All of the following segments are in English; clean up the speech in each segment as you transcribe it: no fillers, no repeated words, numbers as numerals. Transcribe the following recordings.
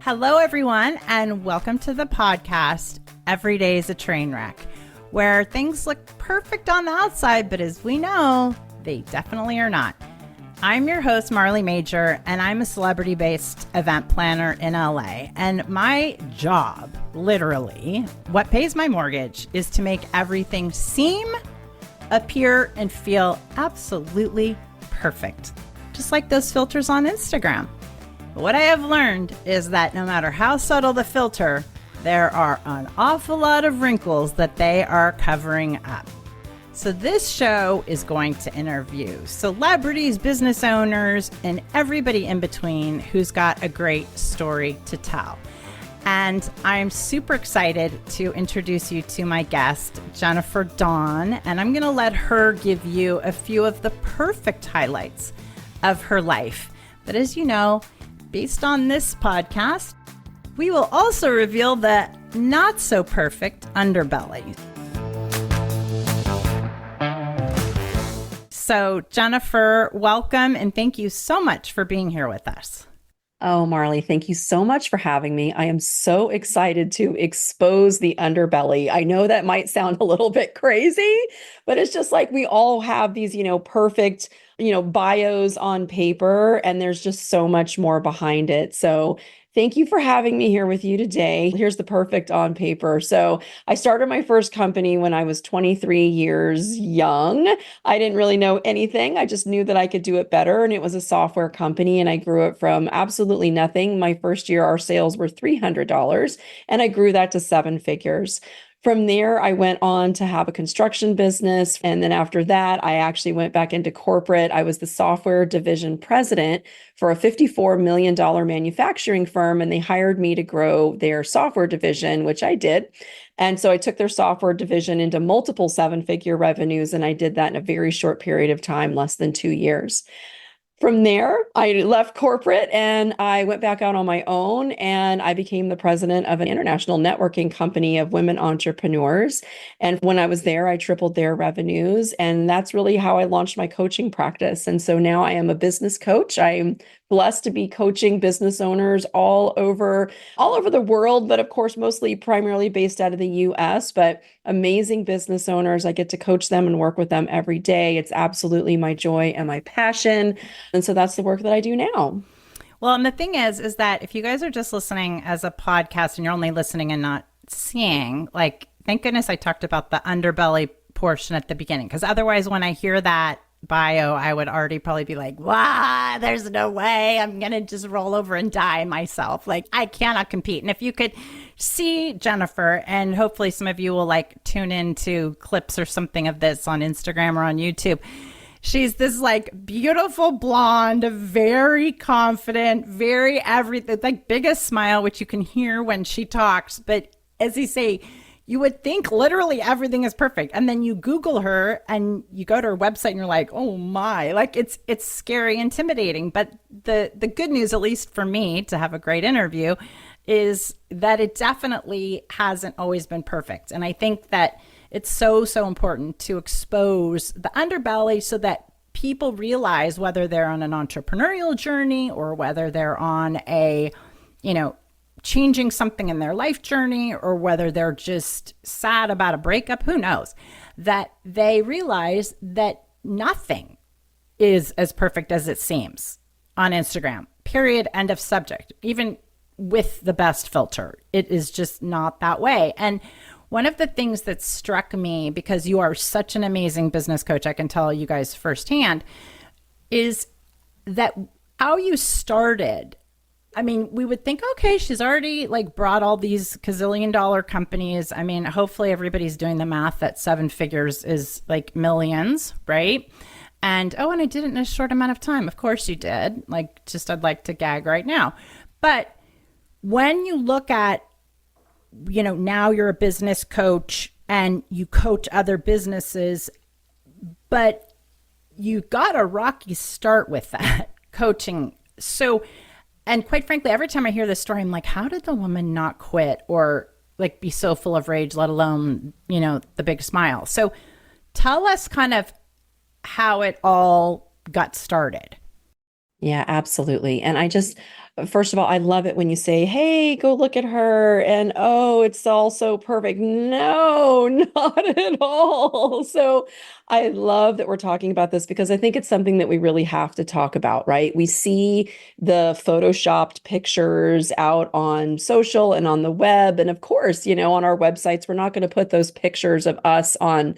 Hello, everyone, and welcome to the podcast, Every Day is a Train Wreck, where things look perfect on the outside, but as we know, they definitely are not. I'm your host, Marley Major, and I'm a celebrity-based event planner in LA. And my job, literally, what pays my mortgage, is to make everything seem, appear, and feel absolutely perfect, just like those filters on Instagram. But what I have learned is that no matter how subtle the filter, there are an awful lot of wrinkles that they are covering up. So this show is going to interview celebrities, business owners, and everybody in between who's got a great story to tell. And I'm super excited to introduce you to my guest, Jennifer Dawn, and I'm going to let her give you a few of the perfect highlights of her life. But as you know, based on this podcast, we will also reveal the not so perfect underbelly. So Jennifer, welcome, and thank you so much for being here with us. Oh, Marley, thank you so much for having me. I am so excited to expose the underbelly. I know that might sound a little bit crazy, but it's just like we all have these, perfect, bios on paper, and there's just so much more behind it. So thank you for having me here with you today. Here's the perfect on paper. So I started my first company when I was 23 years young. I didn't really know anything. I just knew that I could do it better. And it was a software company. And I grew it from absolutely nothing. My first year, our sales were $300. And I grew that to 7 figures. From there, I went on to have a construction business. And then after that, I actually went back into corporate. I was the software division president for a $54 million manufacturing firm, and they hired me to grow their software division, which I did. And so I took their software division into multiple 7-figure revenues, and I did that in a very short period of time, less than 2 years. From there, I left corporate and I went back out on my own, and I became the president of an international networking company of women entrepreneurs. And when I was there, I tripled their revenues. And that's really how I launched my coaching practice. And so now I am a business coach. I'm blessed to be coaching business owners all over the world, but of course, primarily based out of the US, but amazing business owners. I get to coach them and work with them every day. It's absolutely my joy and my passion. And so that's the work that I do now. Well, and the thing is that if you guys are just listening as a podcast and you're only listening and not seeing, thank goodness I talked about the underbelly portion at the beginning, because otherwise when I hear that bio, I would already probably be like, wow, there's no way I'm going to just roll over and die myself. I cannot compete. And if you could see Jennifer, and hopefully some of you will tune into clips or something of this on Instagram or on YouTube. She's this beautiful blonde, very confident, very everything, biggest smile, which you can hear when she talks. But as you say, you would think literally everything is perfect. And then you Google her and you go to her website and you're like, oh my, it's scary, intimidating. But the good news, at least for me, to have a great interview, is that it definitely hasn't always been perfect. And I think that it's so important to expose the underbelly so that people realize whether they're on an entrepreneurial journey or whether they're on a, changing something in their life journey, or whether they're just sad about a breakup, who knows, that they realize that nothing is as perfect as it seems on Instagram, period, end of subject. Even with the best filter, it is just not that way. And one of the things that struck me, because you are such an amazing business coach, I can tell you guys firsthand, is that how you started. I mean, we would think, okay, she's already brought all these gazillion-dollar companies. I mean, hopefully everybody's doing the math that 7 figures is millions, right? And, and I did it in a short amount of time. Of course you did. I'd like to gag right now. But when you look at, now you're a business coach and you coach other businesses, but you got a rocky start with that coaching. So, and quite frankly, every time I hear this story, I'm like, how did the woman not quit or be so full of rage, let alone, the big smile? So tell us kind of how it all got started. Yeah, absolutely. And First of all, I love it when you say, hey, go look at her. And oh, it's all so perfect. No, not at all. So I love that we're talking about this because I think it's something that we really have to talk about, right? We see the photoshopped pictures out on social and on the web. And of course, on our websites, we're not going to put those pictures of us on,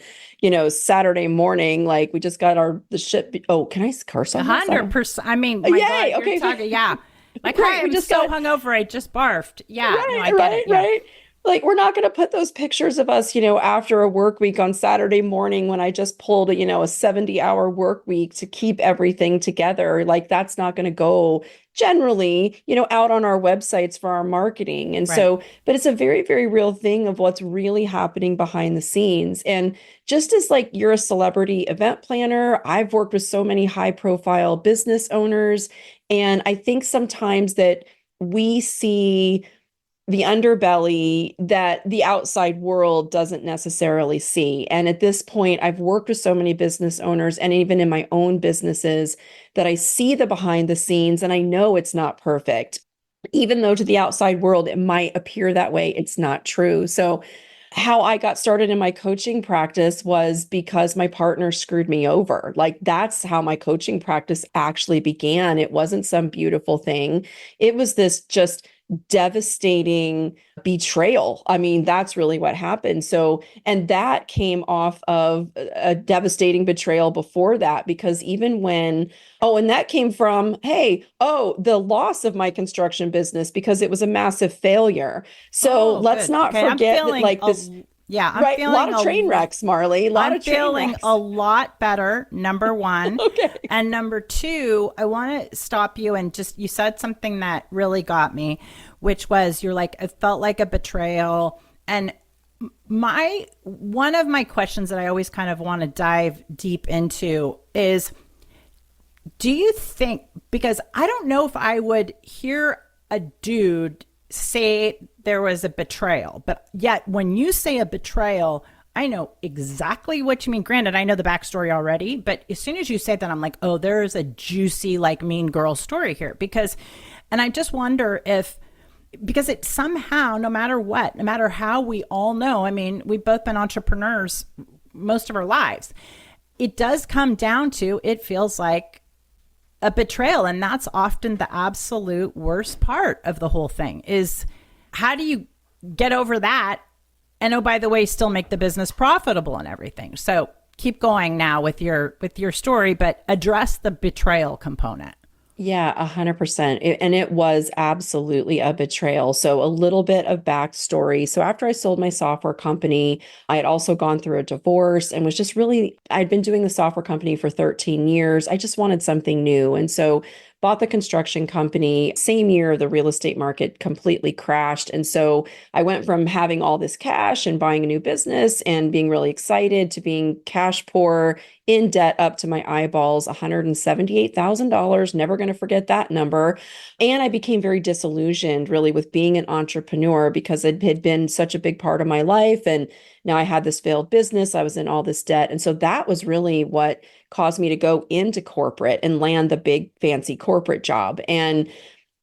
Saturday morning. Like we just got the shit. Oh, can I curse on this? I don't. 100%. I mean, my Yay. God, you're Okay. talking, yeah. Like, Great. hi, We I'm just so got hungover. I just barfed. Yeah, no, right, I get it. right, Yeah. right. Like we're not going to put those pictures of us, after a work week on Saturday morning when I just pulled a 70-hour work week to keep everything together. Like that's not going to go generally, out on our websites for our marketing. And Right. so, but it's a very, very real thing of what's really happening behind the scenes. And just as like you're a celebrity event planner, I've worked with so many high profile business owners. And I think sometimes that we see the underbelly that the outside world doesn't necessarily see. And at this point, I've worked with so many business owners and even in my own businesses that I see the behind the scenes and I know it's not perfect. Even though to the outside world, it might appear that way, it's not true. So, how I got started in my coaching practice was because my partner screwed me over. Like that's how my coaching practice actually began. It wasn't some beautiful thing. It was this just devastating betrayal. I mean, that's really what happened. So, and that came off of a devastating betrayal before that, because even when, oh, and that came from, hey, oh, the loss of my construction business because it was a massive failure. So Oh, let's good. not Okay, I'm forget that feeling like this, yeah, I'm right? A lot feeling of train wrecks, Marley, a lot I'm of train feeling wrecks. a lot better, number one. Okay. And number two, I want to stop you and just, you said something that really got me, which was you're like, it felt like a betrayal. And one of my questions that I always kind of want to dive deep into is, do you think, because I don't know if I would hear a dude say there was a betrayal, but yet when you say a betrayal, I know exactly what you mean. Granted, I know the backstory already, but as soon as you say that, I'm like, oh, there's a juicy, like, mean girl story here. And I just wonder if, because it somehow, no matter what, no matter how we all know, I mean, we've both been entrepreneurs most of our lives. It does come down to, it feels like a betrayal. And that's often the absolute worst part of the whole thing is, how do you get over that? And oh, by the way, still make the business profitable and everything. So keep going now with your story, but address the betrayal component. Yeah, 100%. And it was absolutely a betrayal. So a little bit of backstory. So after I sold my software company, I had also gone through a divorce and was just really, I'd been doing the software company for 13 years. I just wanted something new. And so bought the construction company. Same year, the real estate market completely crashed. And so I went from having all this cash and buying a new business and being really excited to being cash poor, in debt up to my eyeballs, $178,000. Never going to forget that number. And I became very disillusioned really with being an entrepreneur because it had been such a big part of my life. And now I had this failed business. I was in all this debt. And so that was really what caused me to go into corporate and land the big fancy corporate job. And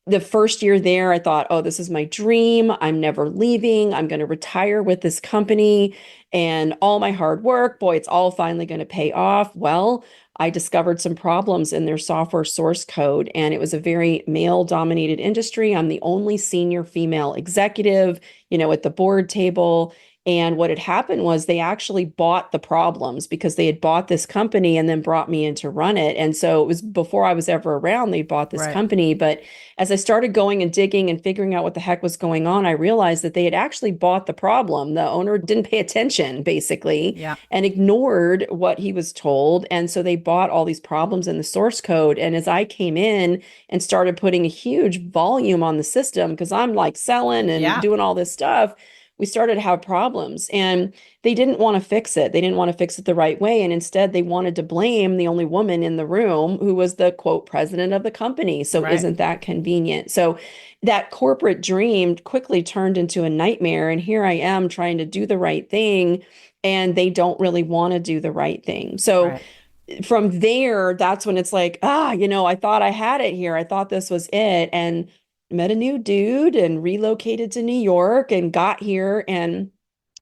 the first year there, I thought, oh, this is my dream. I'm never leaving. I'm going to retire with this company and all my hard work. Boy, it's all finally going to pay off. Well, I discovered some problems in their software source code, and it was a very male dominated industry. I'm the only senior female executive, at the board table. And what had happened was they actually bought the problems because they had bought this company and then brought me in to run it. And so it was before I was ever around, they bought this Right. company. But as I started going and digging and figuring out what the heck was going on, I realized that they had actually bought the problem. The owner didn't pay attention, basically, Yeah. and ignored what he was told. And so they bought all these problems in the source code. And as I came in and started putting a huge volume on the system, because I'm like selling and Yeah. doing all this stuff, we started to have problems, and they didn't want to fix it. They didn't want to fix it the right way. And instead they wanted to blame the only woman in the room who was the quote president of the company. So Right. isn't that convenient? So that corporate dream quickly turned into a nightmare. And here I am trying to do the right thing, and they don't really want to do the right thing. So Right. from there, that's when it's like, I thought I had it here. I thought this was it. And met a new dude and relocated to New York and got here and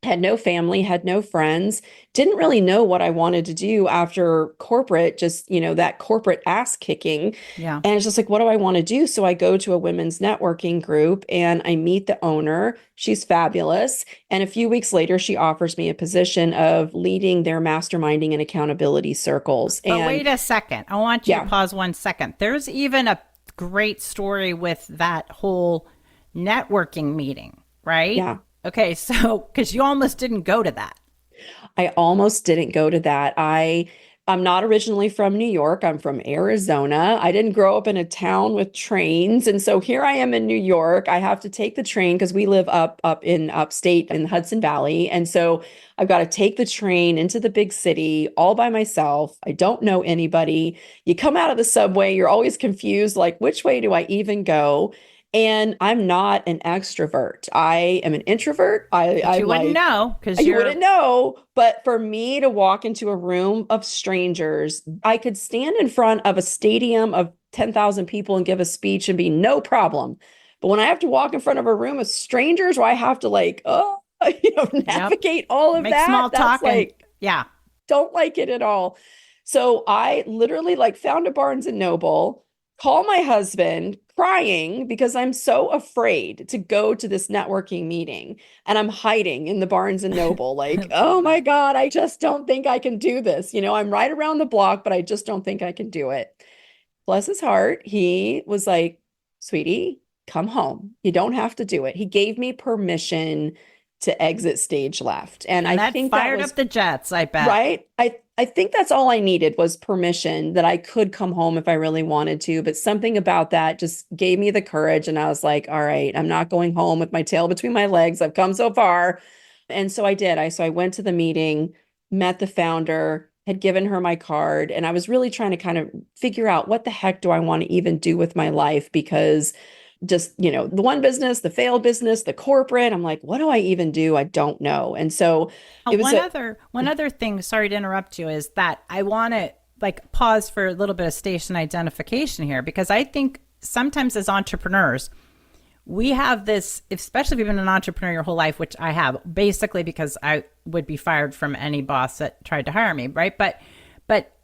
had no family, had no friends, didn't really know what I wanted to do after corporate, just, that corporate ass kicking. Yeah. And it's just like, what do I want to do? So I go to a women's networking group and I meet the owner. She's fabulous. And a few weeks later, she offers me a position of leading their masterminding and accountability circles. But And wait a second. I want you to yeah, pause 1 second. There's even a great story with that whole networking meeting, right? yeah. Okay, so because you almost didn't go to that. I almost didn't go to that. I'm not originally from New York. I'm from Arizona. I didn't grow up in a town with trains. And so here I am in New York. I have to take the train because we live up in upstate in the Hudson Valley. And so I've got to take the train into the big city all by myself. I don't know anybody. You come out of the subway, you're always confused, like, which way do I even go? And I'm not an extrovert. I am an introvert. But I'm you wouldn't like, know because you you're wouldn't know, but for me to walk into a room of strangers, I could stand in front of a stadium of 10,000 people and give a speech and be no problem. But when I have to walk in front of a room of strangers where I have to yep. navigate all of Make that, small that's talk and like, yeah. don't like it at all. So I literally like found a Barnes and Noble, call my husband crying because I'm so afraid to go to this networking meeting and I'm hiding in the Barnes and Noble like, I oh love my that. God, I just don't think I can do this. I'm right around the block, but I just don't think I can do it. Bless his heart, he was like, sweetie, come home. You don't have to do it. He gave me permission to exit stage left. And I And that think that fired was up the jets, I bet. right. I think that's all I needed was permission that I could come home if I really wanted to. But something about that just gave me the courage. And I was like, all right, I'm not going home with my tail between my legs. I've come so far. And so I did. So I went to the meeting, met the founder, had given her my card, and I was really trying to kind of figure out what the heck do I want to even do with my life because just, the one business, the failed business, the corporate, I'm like, what do I even do? I don't know. And so it was One other thing, sorry to interrupt you, is that I want to like pause for a little bit of station identification here because I think sometimes as entrepreneurs, we have this, especially if you've been an entrepreneur your whole life, which I have, basically because I would be fired from any boss that tried to hire me, right? But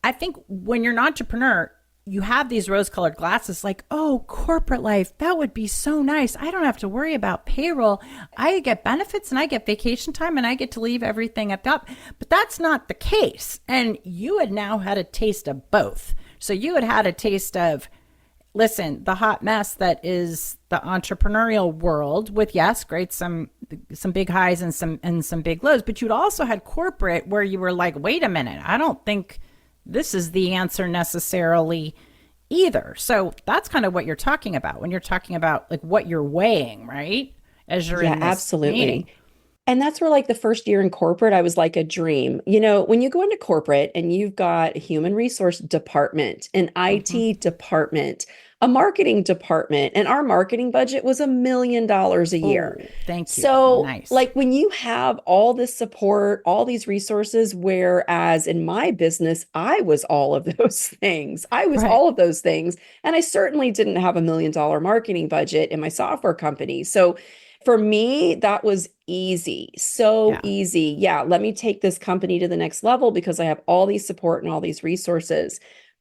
I think when you're an entrepreneur, you have these rose-colored glasses like, oh, corporate life, that would be so nice. I don't have to worry about payroll. I get benefits and I get vacation time and I get to leave everything at the top. But that's not the case. And you had now had a taste of both. So you had had a taste of, listen, the hot mess that is the entrepreneurial world with, yes, great, some big highs and some big lows, but you'd also had corporate where you were like, wait a minute, I don't think this is the answer necessarily either. So that's kind of what you're talking about when you're talking about like what you're weighing, right? As you're yeah, in this absolutely. meeting. And that's where, like, the first year in corporate, I was like a dream. When you go into corporate and you've got a human resource department, an Mm-hmm. IT department, a marketing department, and our marketing budget was $1 million a year. Oh, thank you. So, Nice. like, when you have all this support, all these resources, whereas in my business, I was all of those things. I was Right. all of those things. And I certainly didn't have $1 million marketing budget in my software company. So, for me, that was easy, so Yeah. easy. Yeah, let me take this company to the next level because I have all these support and all these resources.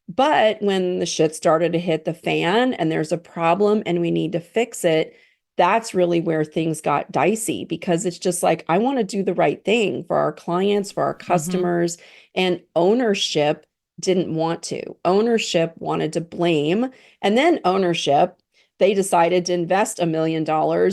But when the shit started to hit the fan and there's a problem and we need to fix it, that's really where things got dicey because it's just like, I want to do the right thing for our clients, for our Mm-hmm. customers, and ownership didn't want to. Ownership wanted to blame. And then ownership, they decided to invest $1 million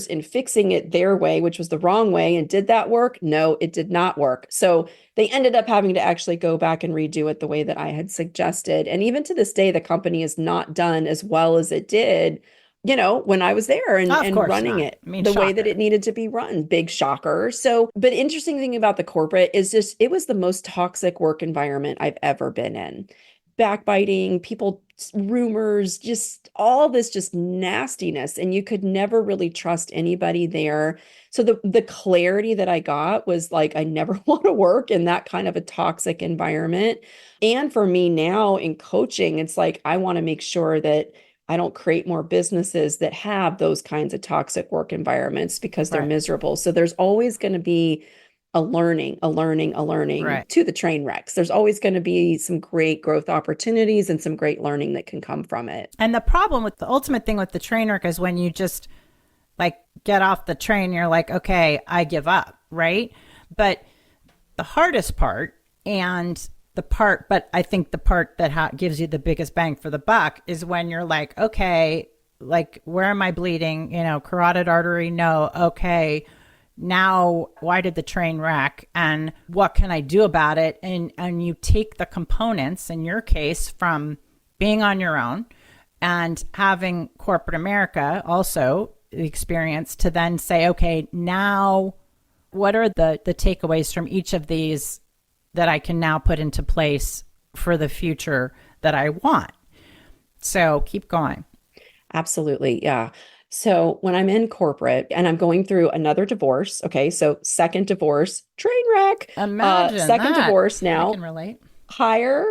in fixing it their way, which was the wrong way. And did that work? No, it did not work. So they ended up having to actually go back and redo it the way that I had suggested. And even to this day, the company is not done as well as it did, when I was there and, Oh, of and course running not. it I mean, the way that shocker. it needed to be run. Big shocker. So, but interesting thing about the corporate is just, it was the most toxic work environment I've ever been in. Backbiting, people, rumors, just all this just nastiness. And you could never really trust anybody there. So the clarity that I got was like, I never want to work in that kind of a toxic environment. And for me now in coaching, it's like, I want to make sure that I don't create more businesses that have those kinds of toxic work environments because they're Right. miserable. So there's always going to be a learning Right. to the train wrecks. There's always going to be some great growth opportunities and some great learning that can come from it. And the problem with the ultimate thing with the train wreck is when you just like get off the train, you're like, okay, I give up, right? But the hardest part and but I think the part that gives you the biggest bang for the buck is when you're like, okay, like where am I bleeding? Carotid artery, no. Okay, now why did the train wreck and what can I do about it? And you take the components, in your case, from being on your own and having corporate America also the experience to then say, okay, now what are the takeaways from each of these that I can now put into place for the future that I want? So keep going. Absolutely. Yeah. So when I'm in corporate and I'm going through another divorce, okay, so second divorce, train wreck, Imagine second that. divorce I now, can relate. hire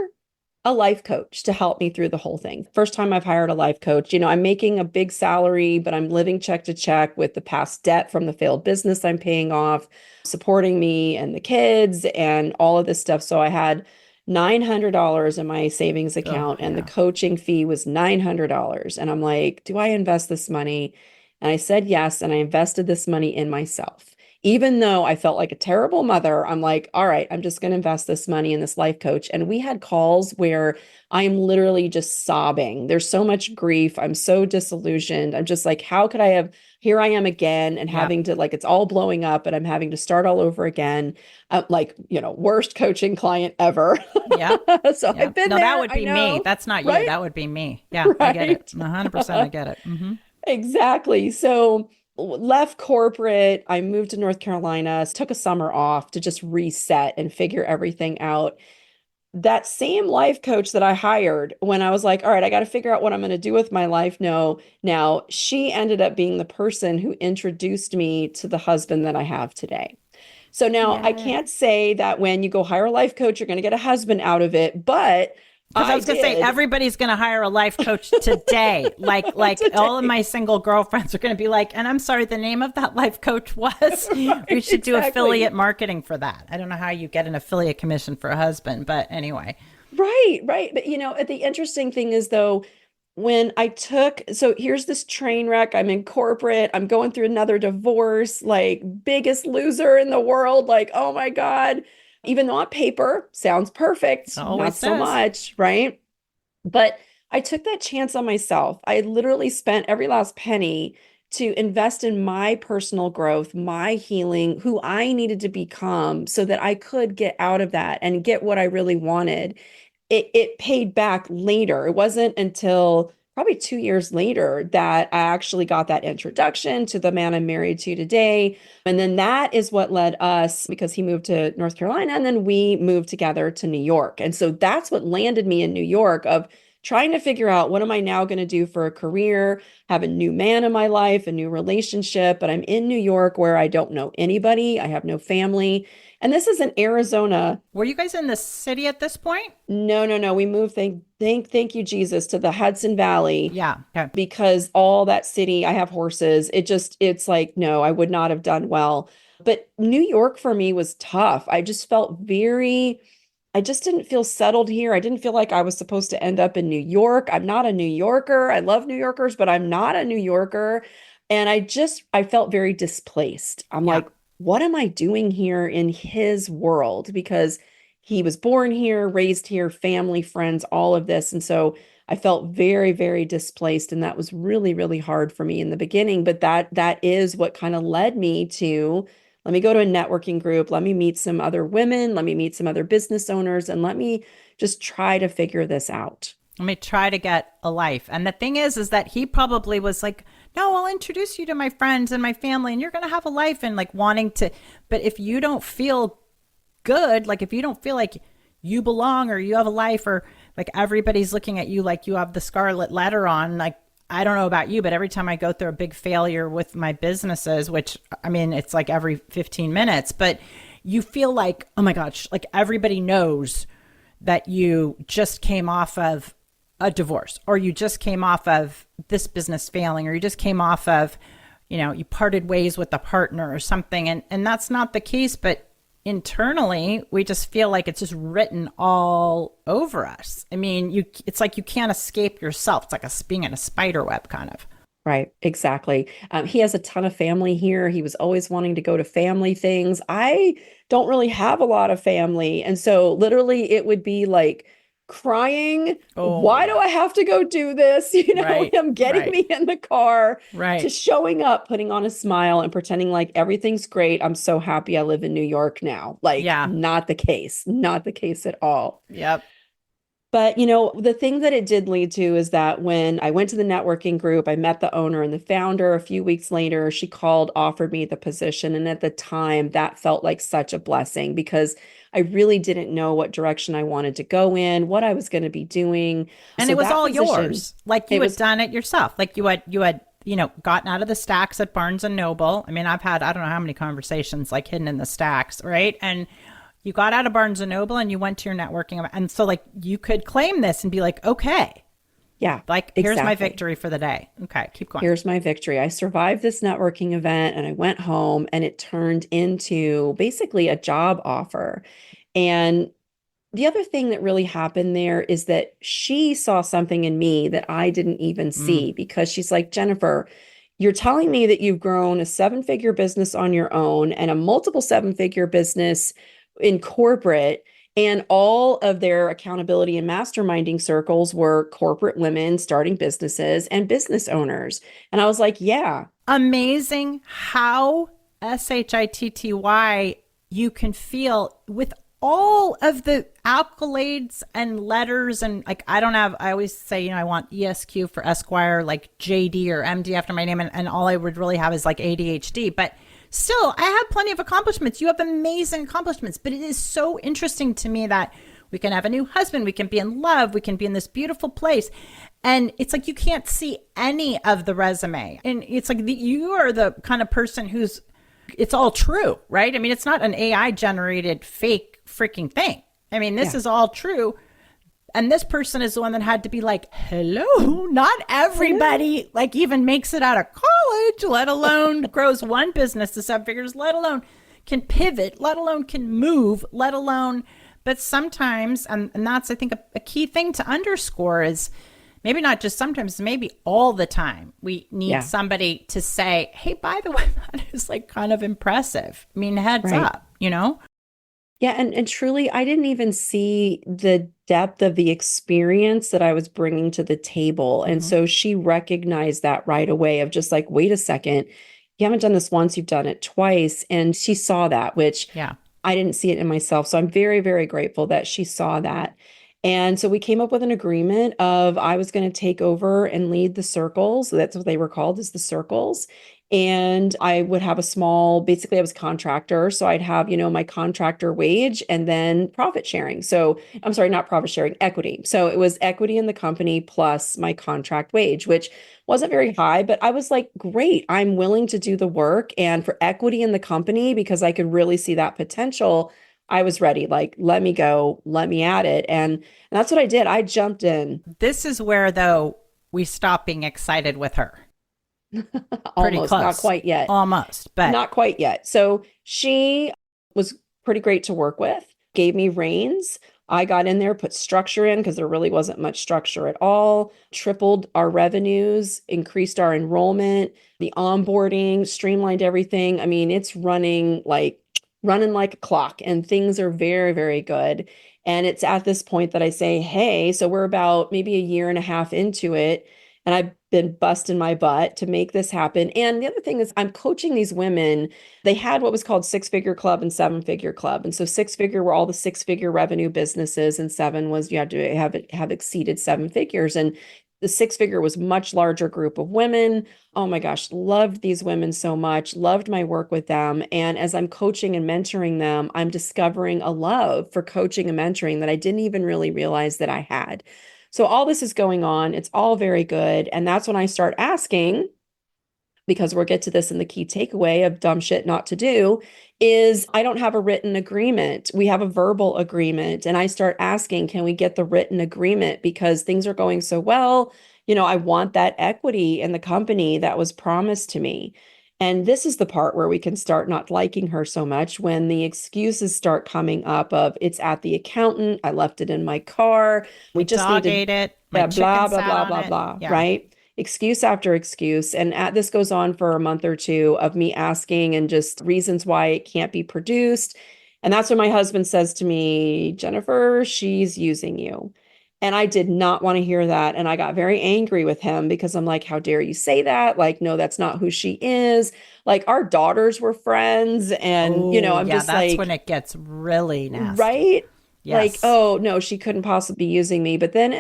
a life coach to help me through the whole thing. First time I've hired a life coach, I'm making a big salary, but I'm living check to check with the past debt from the failed business I'm paying off, supporting me and the kids and all of this stuff. So I had $900 in my savings Oh, account and the yeah. coaching fee was $900. And I'm like, do I invest this money? And I said yes. And I invested this money in myself. Even though I felt like a terrible mother, I'm like, all right, I'm just going to invest this money in this life coach. And we had calls where I am literally just sobbing. There's so much grief. I'm so disillusioned. I'm just like, how could I have, here I am again and Yep. having to, like, it's all blowing up and I'm having to start all over again. Like, worst coaching client ever. Yep. So I've Yep. been No, that there. would I be me. know, That's not you. right? That would be me. Yeah, I get it. Right. 100% I get it. Mm-hmm. Exactly. So left corporate, I moved to North Carolina, took a summer off to just reset and figure everything out. That same life coach that I hired when I was like, all right, I got to figure out what I'm going to do with my life. No, now she ended up being the person who introduced me to the husband that I have today. So now I Yeah. can't say that when you go hire a life coach, you're going to get a husband out of it, but Because I I was going to say, did everybody's going to hire a life coach today. Like all of today. my single girlfriends are going to be like, and I'm sorry, the name of that life coach was, we Right, should do exactly. affiliate marketing for that. I don't know how you get an affiliate commission for a husband, but anyway. Right, right. But the interesting thing is though, so here's this train wreck. I'm in corporate. I'm going through another divorce, like biggest loser in the world. Like, oh my God. Even though on paper sounds It perfect, always not so does. much, right? But I took that chance on myself. I literally spent every last penny to invest in my personal growth, my healing, who I needed to become so that I could get out of that and get what I really wanted. It paid back later. It wasn't until probably 2 years later that I actually got that introduction to the man I'm married to today. And then that is what led us, because he moved to North Carolina and then we moved together to New York. And so that's what landed me in New York of trying to figure out what am I now going to do for a career, have a new man in my life, a new relationship, but I'm in New York where I don't know anybody, I have no family. And this is in Arizona. Were you guys in the city at this point? No, no, no. We moved, thank you, Jesus, to the Hudson Valley Yeah. Okay. because all that city, I have horses. It's like, no, I would not have done well. But New York for me was tough. I just didn't feel settled here. I didn't feel like I was supposed to end up in New York. I'm not a New Yorker. I love New Yorkers, but I'm not a New Yorker. And I felt very displaced. I'm Yeah. like, what am I doing here in his world? Because he was born here, raised here, family, friends, all of this. And so I felt very, very displaced. And that was really, really hard for me in the beginning. But that is what kind of led me to let me go to a networking group. Let me meet some other women. Let me meet some other business owners and let me just try to figure this out. Let me try to get a life. And the thing is that he probably was like, no, I'll introduce you to my friends and my family and you're going to have a life and like wanting to. But if you don't feel good, like if you don't feel like you belong or you have a life or like everybody's looking at you like you have the scarlet letter on, like, I don't know about you, but every time I go through a big failure with my businesses, which I mean, it's like every 15 minutes, but you feel like, oh my gosh, like everybody knows that you just came off of a divorce, or you just came off of this business failing, or you just came off of, you parted ways with a partner or something. And that's not the case, but internally, we just feel like it's just written all over us. I mean, it's like you can't escape yourself. It's like being in a spider web kind of. Right, exactly. He has a ton of family here. He was always wanting to go to family things. I don't really have a lot of family. And so literally it would be like crying, why do Oh, I have to go do this? right, Him getting right, me in the car, to right. showing up, putting on a smile and pretending like everything's great. I'm so happy I live in New York now. Like, Yeah. not the case, not the case at all. Yep. But, the thing that it did lead to is that when I went to the networking group, I met the owner and the founder. A few weeks later, she called, offered me the position. And at the time, that felt like such a blessing because I really didn't know what direction I wanted to go in, what I was going to be doing. And So it was that all position, yours. Like it you had was, done it yourself. Like you had, gotten out of the stacks at Barnes and Noble. I mean, I've had, I don't know how many conversations like hidden in the stacks, right? And you got out of Barnes and Noble and you went to your networking event. And so like you could claim this and be like, okay, yeah, like here's my exactly. victory for the day. Okay, keep going. Here's my victory. I survived this networking event and I went home and it turned into basically a job offer. And the other thing that really happened there is that she saw something in me that I didn't even Mm. see because she's like, Jennifer, you're telling me that you've grown a 7-figure business on your own and a multiple 7-figure business in corporate. And all of their accountability and masterminding circles were corporate women starting businesses and business owners. And I was like, yeah, Amazing how SHITTY you can feel with all of the accolades and letters. And like, I don't have, I always say, I want ESQ for Esquire, like JD or MD after my name. And all I would really have is like ADHD. But still, I have plenty of accomplishments. You have amazing accomplishments. But it is so interesting to me that we can have a new husband. We can be in love. We can be in this beautiful place. And it's like you can't see any of the resume. And it's like you are the kind of person who's, it's all true, right? I mean, it's not an AI generated fake freaking thing. I mean, this is all true. And this person is the one that had to be like, hello, not everybody like even makes it out of college, let alone grows one business to 7 figures, let alone can pivot, let alone can move, let alone. But sometimes, and that's, I think, a key thing to underscore is maybe not just sometimes, maybe all the time, we need somebody to say, hey, by the way, that is like kind of impressive. I mean, heads up, Yeah, and truly, I didn't even see the depth of the experience that I was bringing to the table. And so she recognized that right away of just like, wait a second, you haven't done this once, you've done it twice. And she saw that, which I didn't see it in myself. So I'm very, very grateful that she saw that. And so we came up with an agreement of I was going to take over and lead the circles. That's what they were called, is the circles. And I would have a small, basically I was contractor. So I'd have, my contractor wage and then profit sharing. So I'm sorry, not profit sharing, equity. So it was equity in the company plus my contract wage, which wasn't very high, but I was like, great, I'm willing to do the work. And for equity in the company, because I could really see that potential, I was ready. Like, let me go, let me at it. And that's what I did. I jumped in. This is where, though, we stop being excited with her. Pretty Almost, close. not quite yet. Almost, but not quite yet. So she was pretty great to work with, gave me reins. I got in there, put structure in because there really wasn't much structure at all, tripled our revenues, increased our enrollment, the onboarding, streamlined everything. I mean, it's running like a clock and things are very, very good. And it's at this point that I say, hey, so we're about maybe a year and a half into it. And I've been busting my butt to make this happen. And the other thing is I'm coaching these women. They had what was called 6-figure club and 7-figure club. And so 6-figure were all the 6-figure revenue businesses. And 7 was you had to have exceeded 7 figures. And the 6-figure was much larger group of women. Oh my gosh, loved these women so much, loved my work with them. And as I'm coaching and mentoring them, I'm discovering a love for coaching and mentoring that I didn't even really realize that I had. So all this is going on. It's all very good. And that's when I start asking, because we'll get to this in the key takeaway of dumb shit not to do, is I don't have a written agreement. We have a verbal agreement. And I start asking, can we get the written agreement? Because things are going so well. I want that equity in the company that was promised to me. And this is the part where we can start not liking her so much, when the excuses start coming up of, it's at the accountant, I left it in my car, we My just need dog to, ate it. My yeah, blah, chicken blah, sat blah, on blah, it. blah, Yeah. right? Excuse after excuse. And this goes on for a month or two of me asking and just reasons why it can't be produced. And that's when my husband says to me, Jennifer, she's using you. And I did not want to hear that. And I got very angry with him because I'm like, how dare you say that? Like, no, that's not who she is. Like, our daughters were friends. And, Oh, I'm yeah. just That's when like, it gets really nasty. right? Like, Yes. oh, no, she couldn't possibly be using me. But then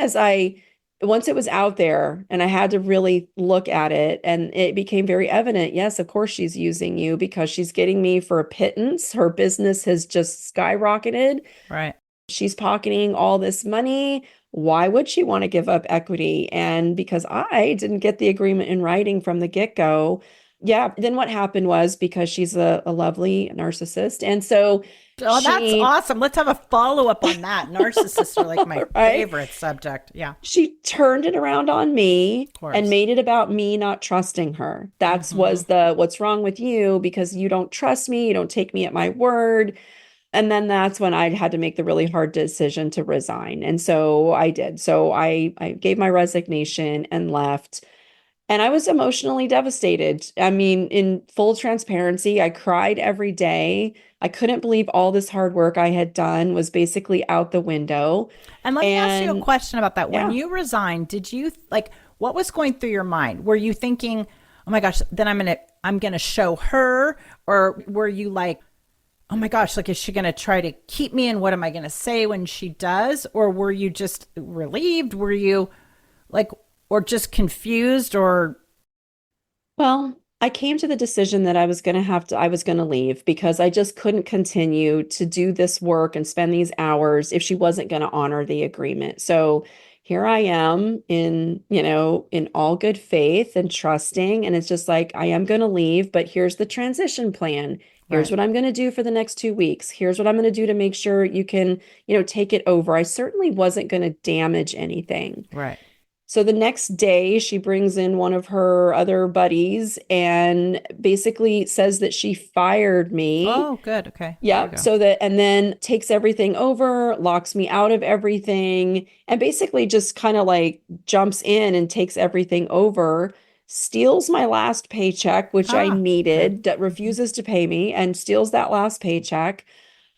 once it was out there and I had to really look at it, and it became very evident, yes, of course she's using you, because she's getting me for a pittance. Her business has just skyrocketed. Right. She's pocketing all this money. Why would she want to give up equity? And because I didn't get the agreement in writing from the get-go, yeah, then what happened was, because she's a lovely narcissist. And so Oh, that's she, awesome. Let's have a follow up on that. Narcissists are like my right? favorite subject. Yeah, She turned it around on me of and course. made it about me not trusting her. That's Hmm. was the what's wrong with you, because you don't trust me, you don't take me at my word. And then that's when I had to make the really hard decision to resign. And so I did. So I gave my resignation and left. And I was emotionally devastated. I mean, in full transparency, I cried every day. I couldn't believe all this hard work I had done was basically out the window. And let me ask you a And question about that. When yeah. you resigned, did you like what was going through your mind? Were you thinking, "Oh my gosh, then I'm gonna show her," or were you like, "Oh my gosh, like is she gonna try to keep me? And what am I gonna say when she does?" Or were you just relieved? Were you like, or just confused? Or Well, I came to the decision that I was going to leave, because I just couldn't continue to do this work and spend these hours if she wasn't going to honor the agreement. So here I am in all good faith and trusting. And it's just like, I am going to leave, but here's the transition plan. Here's right, what I'm going to do for the next 2 weeks. Here's what I'm going to do to make sure you can, take it over. I certainly wasn't going to damage anything. right. So the next day, she brings in one of her other buddies and basically says that she fired me. Oh, good. Okay, there you Yep. go. And then takes everything over, locks me out of everything, and basically just kind of like jumps in and takes everything over, steals my last paycheck, which I Okay. needed, that refuses to pay me, and steals that last paycheck.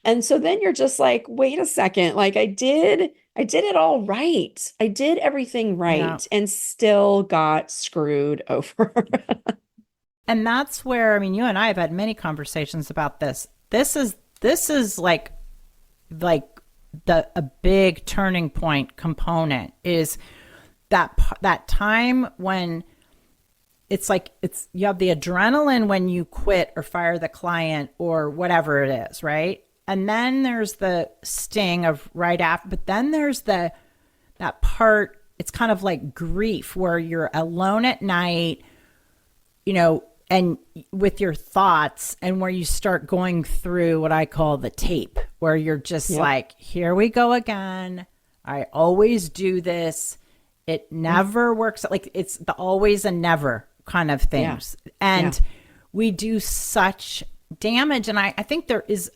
And so then you're just like, wait a second, like I did it all right. I did everything Yeah. right and still got screwed over. And that's where, I mean, you and I have had many conversations about this. This is like the a big turning point component is that time when it's like it's you have the adrenaline when you quit or fire the client or whatever it is, right? And then there's the sting of right after, but then there's that part, it's kind of like grief where you're alone at night, and with your thoughts, and where you start going through what I call the tape, where you're just Yep. like, here we go again. I always do this. It never works. Like it's the always and never kind of Yeah. things. Yeah. And we do such damage. And I think there is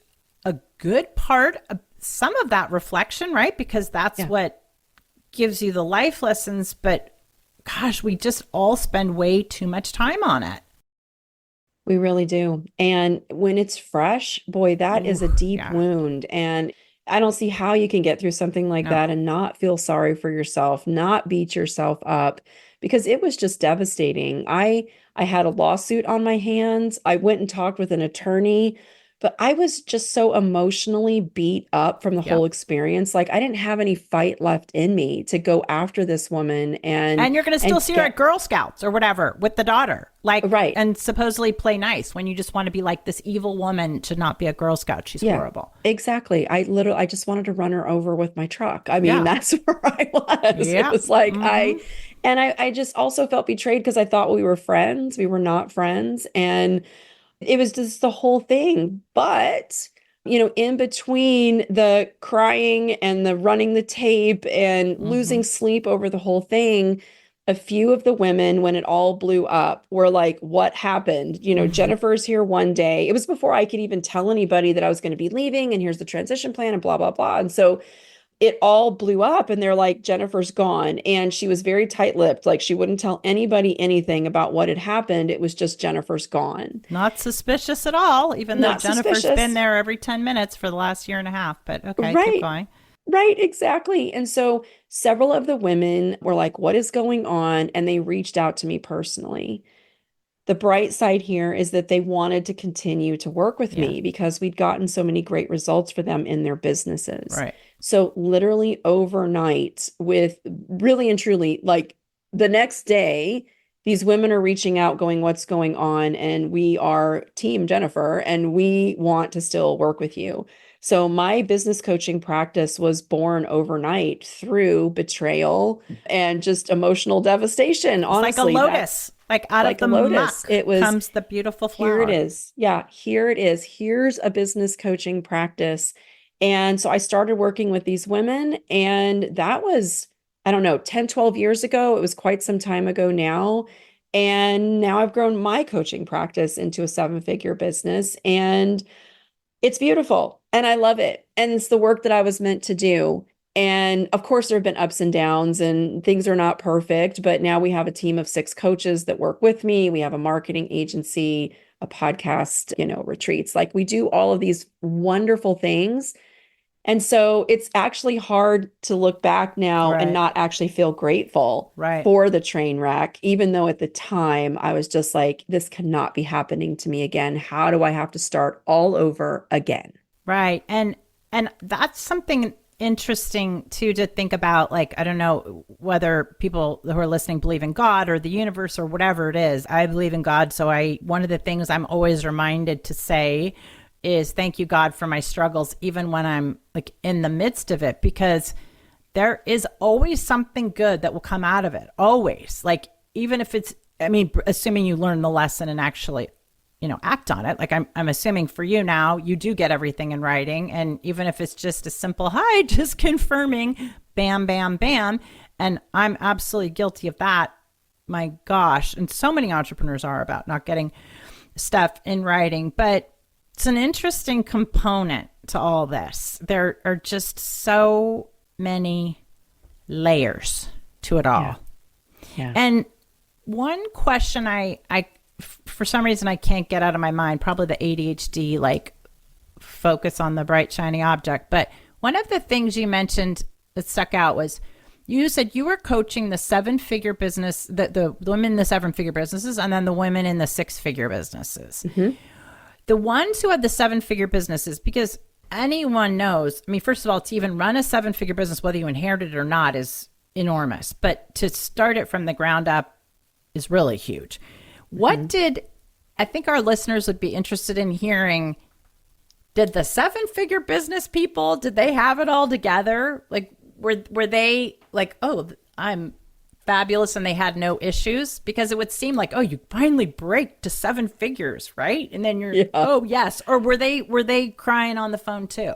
a good part of some of that reflection, right? Because that's Yeah. what gives you the life lessons. But gosh, we just all spend way too much time on it. We really do. And when it's fresh, boy, that Ooh, is a deep yeah. wound. And I don't see how you can get through something like No. that and not feel sorry for yourself, not beat yourself up, because it was just devastating. I had a lawsuit on my hands. I went and talked with an attorney, but I was just so emotionally beat up from the whole Yep. experience. Like, I didn't have any fight left in me to go after this woman And you're going to still and see her at get Girl Scouts or whatever with the daughter, like, right. and supposedly play nice when you just want to be like this evil woman to not be a Girl Scout. She's Yeah, horrible. exactly. I just wanted to run her over with my truck. I mean, Yeah. that's where I was. It Yeah. was like Mm-hmm. And I just also felt betrayed because I thought we were friends. We were not friends. And it was just the whole thing. But, in between the crying and the running the tape and Hmm. losing sleep over the whole thing, a few of the women, when it all blew up, were like, what happened? Jennifer's here one day. It was before I could even tell anybody that I was going to be leaving, and here's the transition plan and blah, blah, blah. And so it all blew up and they're like, Jennifer's gone. And she was very tight-lipped. Like she wouldn't tell anybody anything about what had happened. It was just Jennifer's gone. Not suspicious at all, even though Not Jennifer's been suspicious. there every 10 minutes for the last year and a half. But okay, keep Right. going. Right, exactly. And so several of the women were like, what is going on? And they reached out to me personally. The bright side here is that they wanted to continue to work with Yeah, me because we'd gotten so many great results for them in their businesses. right. So, literally overnight, with really and truly, like the next day, these women are reaching out, going, what's going on? And we are Team Jennifer, and we want to still work with you. So, my business coaching practice was born overnight through betrayal and just emotional devastation. It's like a Honestly, that's lotus. Like out of like a the lotus. muck It was, comes the beautiful here it flower. is. Yeah, here it is. Here's a business coaching practice. And so I started working with these women, and that was, I don't know, 10, 12 years ago. It was quite some time ago now. And now I've grown my coaching practice into a seven-figure business. And it's beautiful and I love it. And it's the work that I was meant to do. And of course, there have been ups and downs and things are not perfect, but now we have a team of 6 coaches that work with me. We have a marketing agency, a podcast, retreats. Like we do all of these wonderful things. And so it's actually hard to look back now and Right, not actually feel grateful right, for the train wreck, even though at the time I was just like, this cannot be happening to me again. How do I have to start all over again? right. And that's something interesting too to think about. Like, I don't know whether people who are listening believe in God or the universe or whatever it is. I believe in God. So one of the things I'm always reminded to say is thank you, God, for my struggles, even when I'm like in the midst of it, because there is always something good that will come out of it. Always. Like, even if it's, I mean, assuming you learn the lesson and actually, act on it. Like I'm assuming for you now, you do get everything in writing. And even if it's just a simple, hi, just confirming, bam, bam, bam. And I'm absolutely guilty of that. My gosh. And so many entrepreneurs are about not getting stuff in writing. But it's an interesting component to all this. There are just so many layers to it Yeah. all. Yeah. And one question I for some reason I can't get out of my mind, probably the ADHD, like focus on the bright shiny object. But one of the things you mentioned that stuck out was you said you were coaching the 7-figure business, the women in the 7-figure businesses, and then the women in the 6-figure businesses. Mhm. The ones who had the 7-figure businesses, because anyone knows, I mean, first of all, to even run a 7-figure business, whether you inherit it or not, is enormous. But to start it from the ground up is really huge. What Mhm. did, I think our listeners would be interested in hearing, did the 7-figure business people, did they have it all together? Like, were they like, oh, I'm fabulous and they had no issues? Because it would seem like, oh, you finally break to 7 figures, right? And then you're, Yeah. oh yes. Or were they crying on the phone too?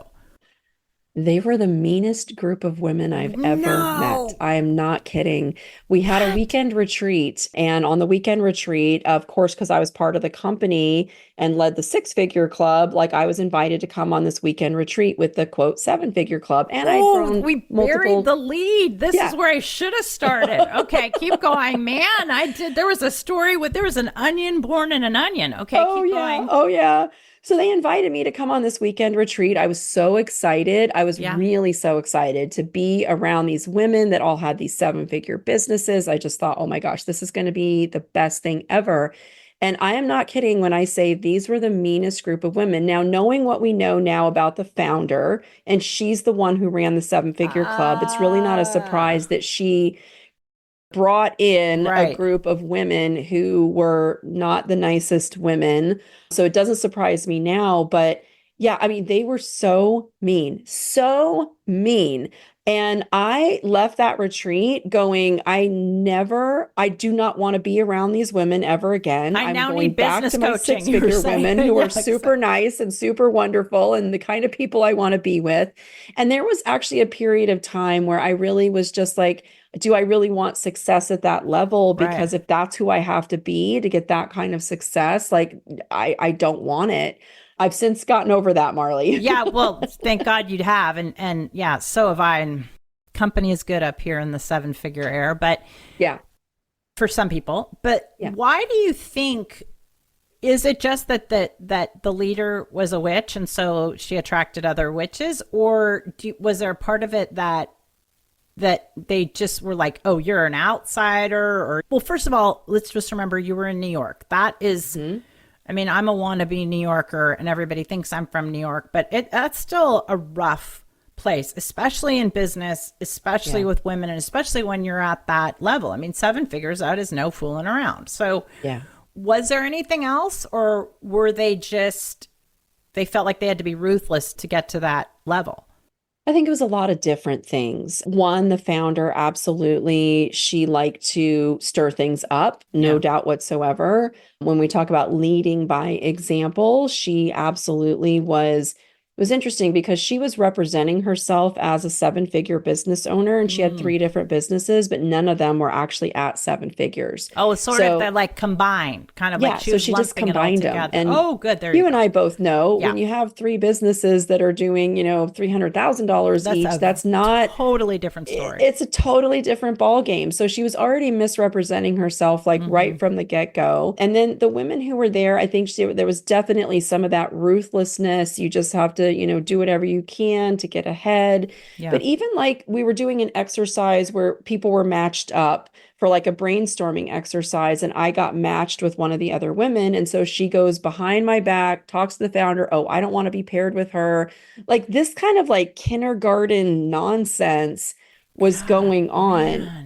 They were the meanest group of women I've ever met. No. I am not kidding. We had a What? weekend retreat, and on the weekend retreat, of course, because I was part of the company and led the 6-figure club, like I was invited to come on this weekend retreat with the quote 7-figure club. And I'd Oh, grown we buried multiple, the lead. This is yeah. where I should have started. Okay, keep going. Man, I did. There was a story with, there was an onion born in an onion. Okay, Oh, keep yeah. going. Oh, yeah. So they invited me to come on this weekend retreat. I was so excited. I was Yeah. really so excited to be around these women that all had these 7-figure businesses. I just thought, oh my gosh, this is going to be the best thing ever. And I am not kidding when I say these were the meanest group of women. Now, knowing what we know now about the founder, and she's the one who ran the 7-figure club, it's really not a surprise that she brought in a Right. group of women who were not the nicest women. So it doesn't surprise me now, but yeah, I mean, they were so mean, so mean. And I left that retreat going, I do not want to be around these women ever again. I I'm now going need back business to my coaching, you were six-figure saying. women who Yeah, are super nice and super wonderful and the kind of people I want to be with. And there was actually a period of time where I really was just like, do I really want success at that level? right. Because if that's who I have to be to get that kind of success, like I don't want it. I've since gotten over that, Marley. Yeah, well, thank God you'd have. And yeah, so have I. And company is good up here in the seven-figure era, but Yeah. for some people. But Yeah. why do you think, is it just that the leader was a witch and so she attracted other witches? Or was there a part of it that they just were like, oh, you're an outsider? Or, well, first of all, let's just remember you were in New York. That is, I mean, I'm a wannabe New Yorker and everybody thinks I'm from New York, but that's still a rough place, especially in business, especially with women, and especially when you're at that level. I mean, seven figures, that is no fooling around. So Yeah. was there anything else, or were they just, they felt like they had to be ruthless to get to that level? I think it was a lot of different things. One, the founder, absolutely, she liked to stir things up, no Yeah. doubt whatsoever. When we talk about leading by example, she absolutely was. It was interesting because she was representing herself as a seven-figure business owner, and she had three different businesses, but none of them were actually at seven figures. Oh, it's sort of the like combined, kind of Yeah, like she so was she just lumping it all combined them. together. And Oh, good. There you you and go. I both know Yeah. when you have three businesses that are doing, $300,000 That's each, a that's not totally different story. it's a totally different ball game. So she was already misrepresenting herself like right from the get-go. And then the women who were there, I think there was definitely some of that ruthlessness. You just have to, do whatever you can to get ahead. Yeah. But even like we were doing an exercise where people were matched up for like a brainstorming exercise, and I got matched with one of the other women. And so she goes behind my back, talks to the founder. Oh, I don't want to be paired with her. Like this kind of like kindergarten nonsense was God, going on. man.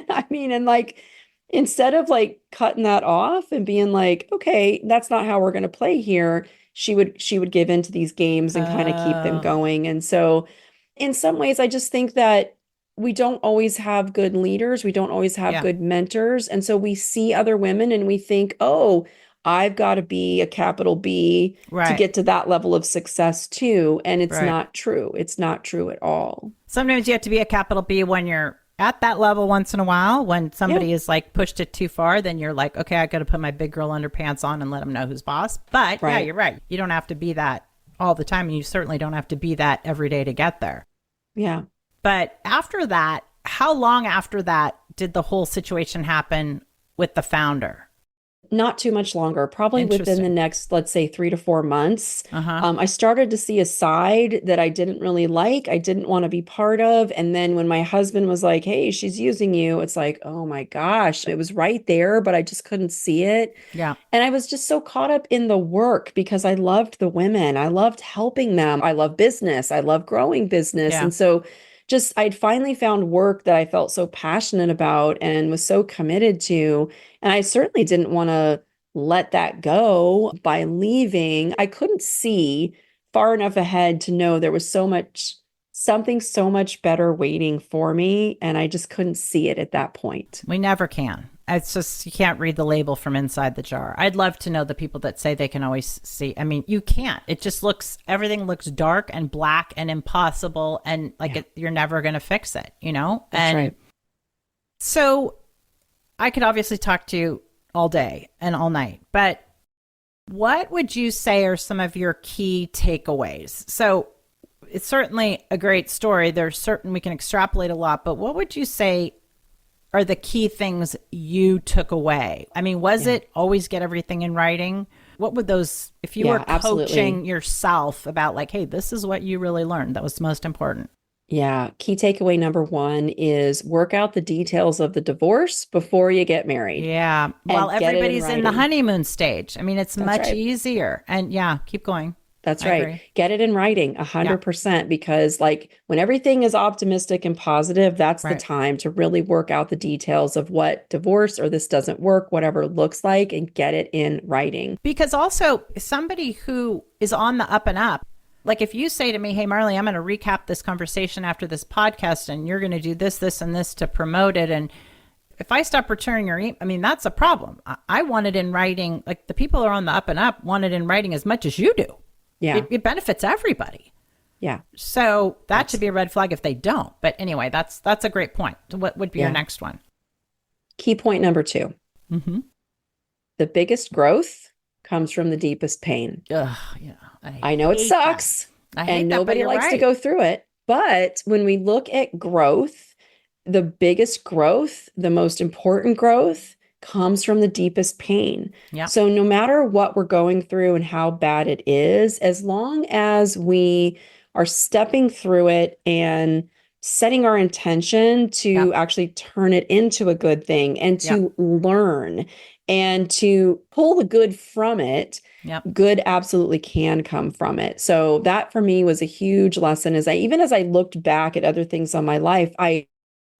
I mean, and like instead of like cutting that off and being like, okay, that's not how we're going to play here, she would give into these games and kind of keep them going. And so in some ways, I just think that we don't always have good leaders. We don't always have Yeah. good mentors. And so we see other women and we think, oh, I've got to be a capital B to Right. get to that level of success too. And it's Right. not true. It's not true at all. Sometimes you have to be a capital B when you're at that level once in a while. When somebody is like pushed it too far, then you're like, okay, I got to put my big girl underpants on and let them know who's boss. But yeah, Right. you're right. You don't have to be that all the time. And you certainly don't have to be that every day to get there. Yeah. But after that, how long after that did the whole situation happen with the founder? Not too much longer, probably within the Interesting. next, let's say, 3 to 4 months. Uh-huh. I started to see a side that I didn't really like, I didn't want to be part of. And then when my husband was like, hey, she's using you, it's like, oh my gosh, it was right there, but I just couldn't see it. Yeah. And I was just so caught up in the work because I loved the women. I loved helping them. I love business. I love growing business. Yeah. And so just I'd finally found work that I felt so passionate about and was so committed to. And I certainly didn't want to let that go by leaving. I couldn't see far enough ahead to know there was something so much better waiting for me. And I just couldn't see it at that point. We never can. It's just, you can't read the label from inside the jar. I'd love to know the people that say they can always see. I mean, you can't. It just everything looks dark and black and impossible. And like you're never going to fix it, That's and right. so I could obviously talk to you all day and all night, but what would you say are some of your key takeaways? So it's certainly a great story. We can extrapolate a lot, but what would you say are the key things you took away? I mean, was it always get everything in writing? What would if you were coaching absolutely. yourself about like, hey, this is what you really learned that was most important? Yeah. Key takeaway number one is work out the details of the divorce before you get married. Yeah. Well, And get it in everybody's in the writing. honeymoon stage. I mean, it's That's much right. easier. And yeah, keep going. That's I right. agree. Get it in writing 100% because like when everything is optimistic and positive, that's the Right. time to really work out the details of what divorce or this doesn't work, whatever it looks like, and get it in writing. Because also somebody who is on the up and up, like if you say to me, hey, Marley, I'm going to recap this conversation after this podcast and you're going to do this, this, and this to promote it. And if I stop returning your email, I mean, that's a problem. I want it in writing. Like the people who are on the up and up want it in writing as much as you do. Yeah. It benefits everybody. Yeah. So that should be a red flag if they don't. But anyway, that's a great point. What would be your next one? Key point number 2. Mm-hmm. The biggest growth comes from the deepest pain. Ugh, yeah. I know it sucks and nobody likes to go through it. But when we look at growth, the biggest growth, the most important growth comes from the deepest pain. Yeah. So no matter what we're going through and how bad it is, as long as we are stepping through it and setting our intention to actually turn it into a good thing and to learn and to pull the good from it, good absolutely can come from it. So that for me was a huge lesson as I looked back at other things on my life, I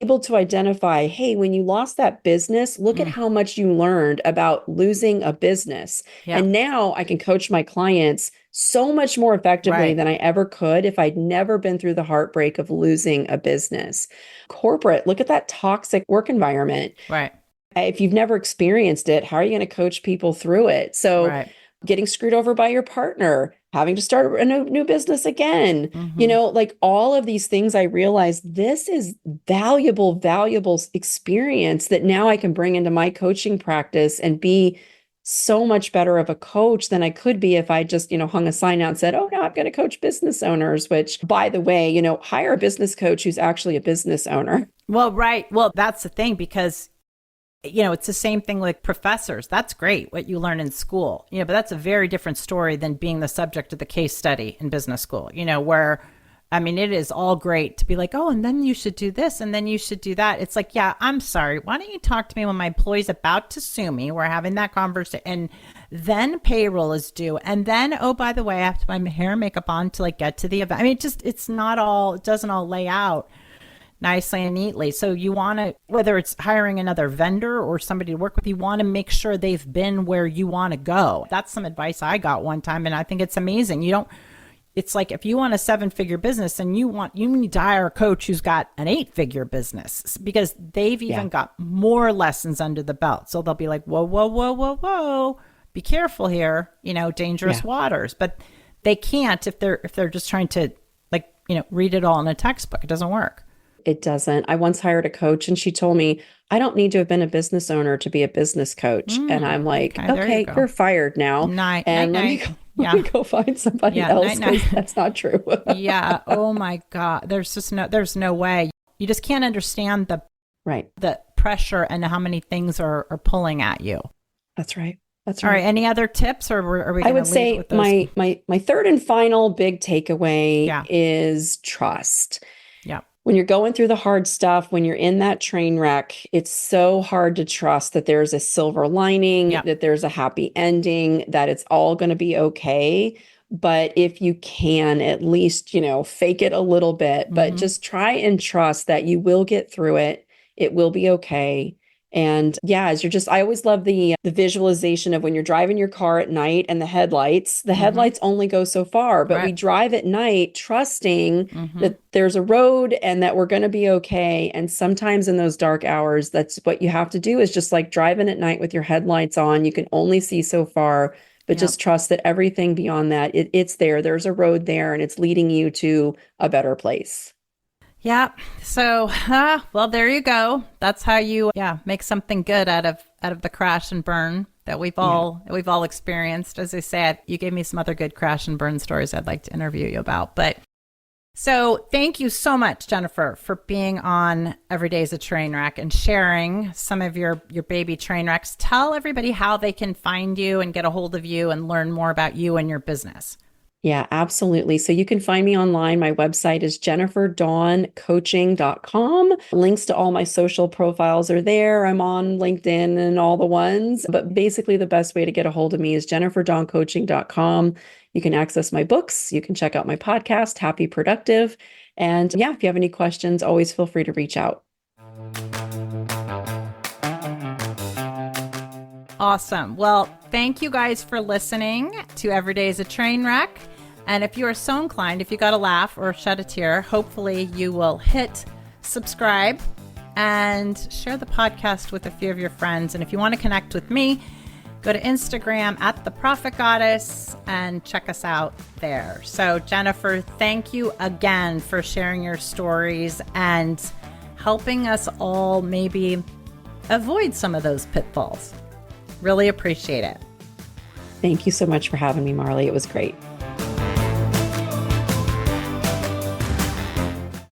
able to identify, hey, when you lost that business, look at how much you learned about losing a business. And now I can coach my clients so much more effectively than I ever could if I'd never been through the heartbreak of losing a business. Corporate, look at that toxic work environment. Right. If you've never experienced it, how are you going to coach people through it? So getting screwed over by your partner, having to start a new business again, like all of these things, I realized this is valuable experience that now I can bring into my coaching practice and be so much better of a coach than I could be if I just, hung a sign out and said, oh, no, I'm going to coach business owners, which by the way, hire a business coach who's actually a business owner. Well, right. Well, that's the thing because it's the same thing like professors. That's great what you learn in school, but that's a very different story than being the subject of the case study in business school, where, I mean, it is all great to be like, oh, and then you should do this and then you should do that. It's like, yeah, I'm sorry. Why don't you talk to me when my employee's about to sue me? We're having that conversation and then payroll is due. And then, oh, by the way, I have to put my hair and makeup on to like get to the event. I mean, it doesn't all lay out nicely and neatly. So you want to, whether it's hiring another vendor or somebody to work with, you want to make sure they've been where you want to go. That's some advice I got one time. And I think it's amazing. It's like, if you want a 7-figure business and you need to hire a coach who's got an 8-figure business because they've even got more lessons under the belt. So they'll be like, whoa, whoa, whoa, whoa, whoa, be careful here, dangerous waters. But they can't if they're just trying to read it all in a textbook. It doesn't work. It doesn't. I once hired a coach and she told me, I don't need to have been a business owner to be a business coach. And I'm like, okay, you're fired now. Let me go find somebody else because that's not true. Yeah. Oh my God. There's no way. You just can't understand the pressure and how many things are pulling at you. That's right. That's right. All right. Any other tips or are we I would say my third and final big takeaway is trust. Yeah. When you're going through the hard stuff, when you're in that train wreck, it's so hard to trust that there's a silver lining, that there's a happy ending, that it's all going to be okay. But if you can, at least, fake it a little bit, but just try and trust that you will get through it. It will be okay. And I always love the visualization of when you're driving your car at night and the headlights only go so far, but we drive at night trusting that there's a road and that we're going to be okay. And sometimes in those dark hours, that's what you have to do is just like driving at night with your headlights on. You can only see so far, but just trust that everything beyond that, it's there. There's a road there and it's leading you to a better place. Yeah. So, well, there you go. That's how you, make something good out of the crash and burn that we've all experienced. As I said, you gave me some other good crash and burn stories I'd like to interview you about. But so thank you so much, Jennifer, for being on Every Day's a Train Wreck and sharing some of your baby train wrecks. Tell everybody how they can find you and get a hold of you and learn more about you and your business. Yeah, absolutely. So you can find me online. My website is jenniferdawncoaching.com. Links to all my social profiles are there. I'm on LinkedIn and all the ones. But basically, the best way to get a hold of me is jenniferdawncoaching.com. You can access my books. You can check out my podcast, Happy Productive. And if you have any questions, always feel free to reach out. Awesome. Well, thank you guys for listening to Every Day is a Train Wreck. And if you are so inclined, if you got a laugh or shed a tear, hopefully you will hit subscribe and share the podcast with a few of your friends. And if you want to connect with me, go to Instagram at The Profit Goddess and check us out there. So Jennifer, thank you again for sharing your stories and helping us all maybe avoid some of those pitfalls. Really appreciate it. Thank you so much for having me, Marley. It was great.